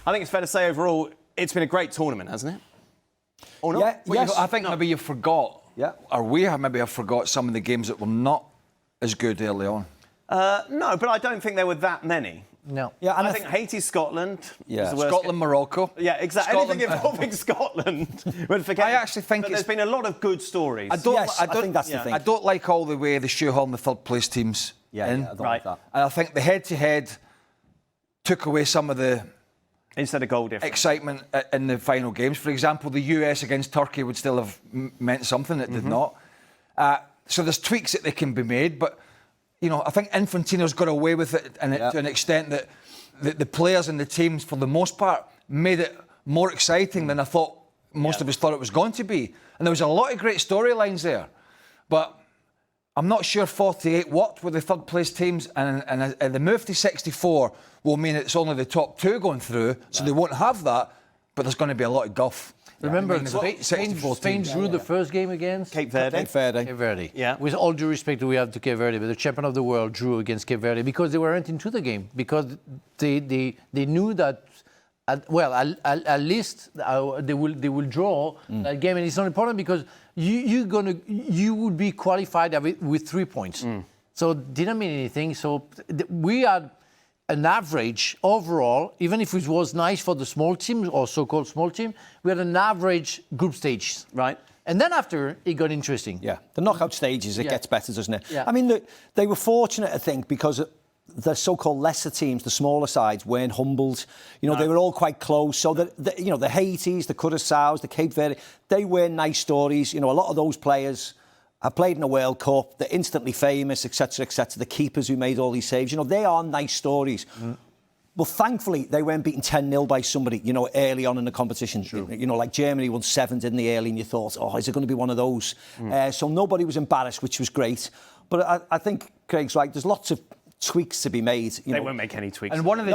I think it's fair to say overall, it's been a great tournament, hasn't it? Or not? Yeah, yes. I think maybe you forgot, or we have maybe have forgot some of the games that were not as good early on. No, but I don't think there were that many. No. Yeah, and I think Haiti, Scotland. Yeah. Scotland, Morocco. Yeah, exactly. Scotland, anything involving Scotland. I actually think there's been a lot of good stories. I think that's the thing. I don't like all the way they shoehorn the third place teams in. I don't like that. And I think the head-to-head took away some of the instead of goal difference excitement in the final games. For example, the US against Turkey would still have meant something. It did not. So there's tweaks that they can be made, but I think Infantino's got away with it to an extent that the players and the teams, for the most part, made it more exciting than I thought most of us thought it was going to be. And there was a lot of great storylines there, but I'm not sure 48 worked with the third place teams, and the move to 64 will mean it's only the top two going through, so they won't have that, but there's going to be a lot of guff. Remember, Spain drew the first game against Cape Verde. Yeah. With all due respect we have to Cape Verde, but the champion of the world drew against Cape Verde because they weren't into the game, because they knew that at least they will draw that game, and it's not important because you would be qualified with 3 points. So it didn't mean anything. So we had an average overall, even if it was nice for the small team or so-called small team, we had an average group stage. Right. And then after, it got interesting. Yeah, the knockout stages, it gets better, doesn't it? Yeah. I mean, they were fortunate, I think, because the so-called lesser teams, the smaller sides, weren't humbled. They were all quite close. So, the Haitis, the Curaçaos, the Cape Verde, they were nice stories. A lot of those players have played in a World Cup. They're instantly famous, etc., etc. The keepers who made all these saves, they are nice stories. Well, thankfully, they weren't beaten 10-0 by somebody, early on in the competition. Like Germany won 7 in the early, and you thought, is it going to be one of those? So nobody was embarrassed, which was great. But I think Craig's right. There's lots of tweaks to be made. They won't make any tweaks. And one of the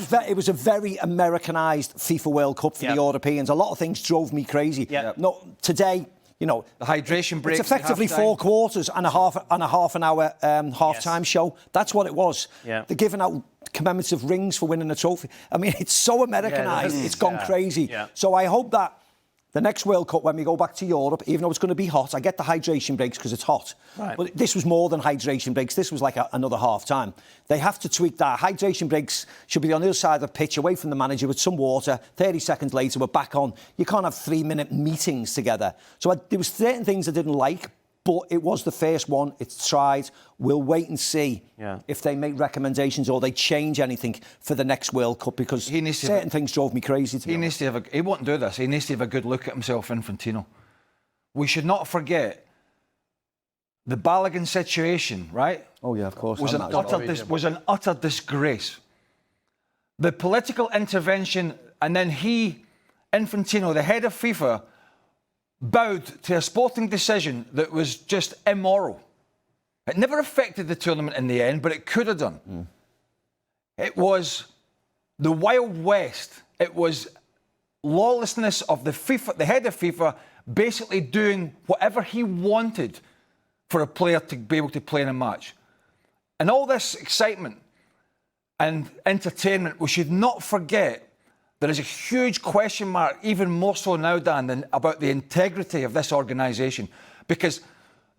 but it was a very Americanized FIFA World Cup for the Europeans. A lot of things drove me crazy. No, today, the hydration breaks. It's effectively 4 quarters and a half an hour half-time show. That's what it was. Yeah. They're giving out commemorative rings for winning a trophy. I mean, it's so Americanized. It's gone crazy. Yeah. So I hope that the next World Cup, when we go back to Europe, even though it's going to be hot, I get the hydration breaks because it's hot. Right. But this was more than hydration breaks. This was like another half-time. They have to tweak that. Hydration breaks should be on the other side of the pitch, away from the manager with some water. 30 seconds later, we're back on. You can't have 3-minute meetings together. So there was certain things I didn't like, but it was the first one. It's tried. We'll wait and see if they make recommendations or they change anything for the next World Cup, because certain things drove me crazy. He won't do this. He needs to have a good look at himself, Infantino. We should not forget the Balogun situation, right? Oh, yeah, of course. Was an utter disgrace. The political intervention, and then Infantino, the head of FIFA, bowed to a sporting decision that was just immoral. It never affected the tournament in the end, but it could have done. It was the Wild West. It was lawlessness of the head of FIFA, basically doing whatever he wanted for a player to be able to play in a match. And all this excitement and entertainment, we should not forget there is a huge question mark, even more so now, Dan, than about the integrity of this organisation, because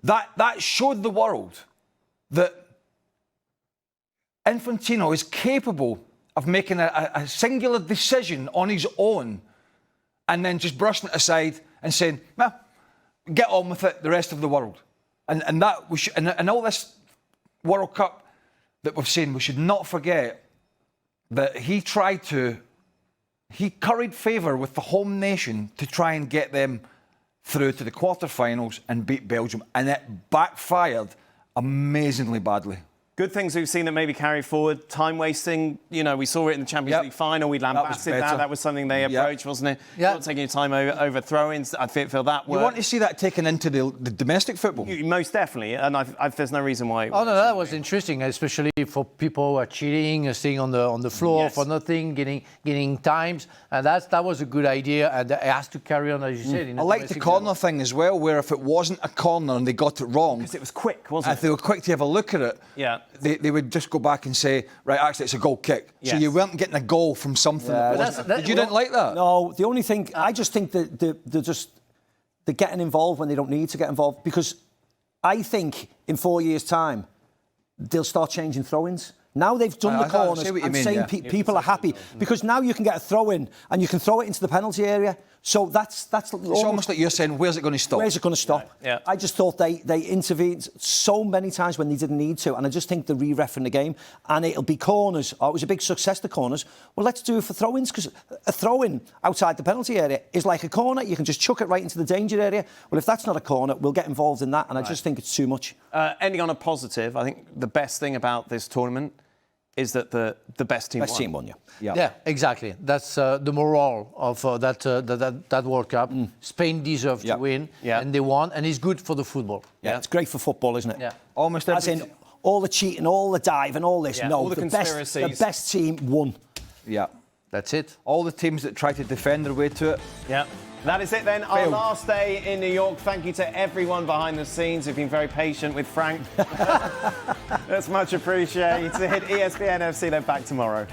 that showed the world that Infantino is capable of making a singular decision on his own and then just brushing it aside and saying, well, get on with it, the rest of the world. And all this World Cup that we've seen, we should not forget that he curried favour with the home nation to try and get them through to the quarterfinals and beat Belgium, and it backfired amazingly badly. Good things we've seen that maybe carry forward. Time wasting, we saw it in the Champions League final. We lambasted that. That was something they approached, wasn't it? Not taking your time over throw-ins. I feel that worked. You want to see that taken into the domestic football? Most definitely, and there's no reason why. Oh no, that was interesting, especially for people who are cheating, staying on the floor for nothing, getting times, and that was a good idea, and it has to carry on, as you said. I like the corner thing as well, where if it wasn't a corner and they got it wrong, because it was quick, wasn't it? If they were quick to have a look at it. Yeah. they would just go back and say, right, actually, it's a goal kick. Yes. So you weren't getting a goal from something. Yeah, That you didn't like that? No, the only thing, I just think that they're getting involved when they don't need to get involved, because I think in 4 years' time, they'll start changing throw-ins. Now they've done the corners, I'm saying people are happy, because now you can get a throw-in and you can throw it into the penalty area. So that's it's almost like you're saying, where's it going to stop? Where's it going to stop? Right. Yeah. I just thought they intervened so many times when they didn't need to, and I just think they're re-reffing the game, and it'll be corners. Oh, it was a big success, the corners. Well, let's do it for throw-ins, because a throw-in outside the penalty area is like a corner. You can just chuck it right into the danger area. Well, if that's not a corner, we'll get involved in that, and I just think it's too much. Ending on a positive, I think the best thing about this tournament is that the best team won. Yeah, exactly. That's the morale of that World Cup. Spain deserved to win, and they won, and it's good for the football. Yeah, it's great for football, isn't it? Yeah. Almost as in all the cheating, all the diving, all this. Yeah, no, all the conspiracies. The best team won. Yeah. That's it. All the teams that try to defend their way to it. Yeah. That is it then, our last day in New York. Thank you to everyone behind the scenes who've been very patient with Frank. That's much appreciated. ESPN FC, they're back tomorrow.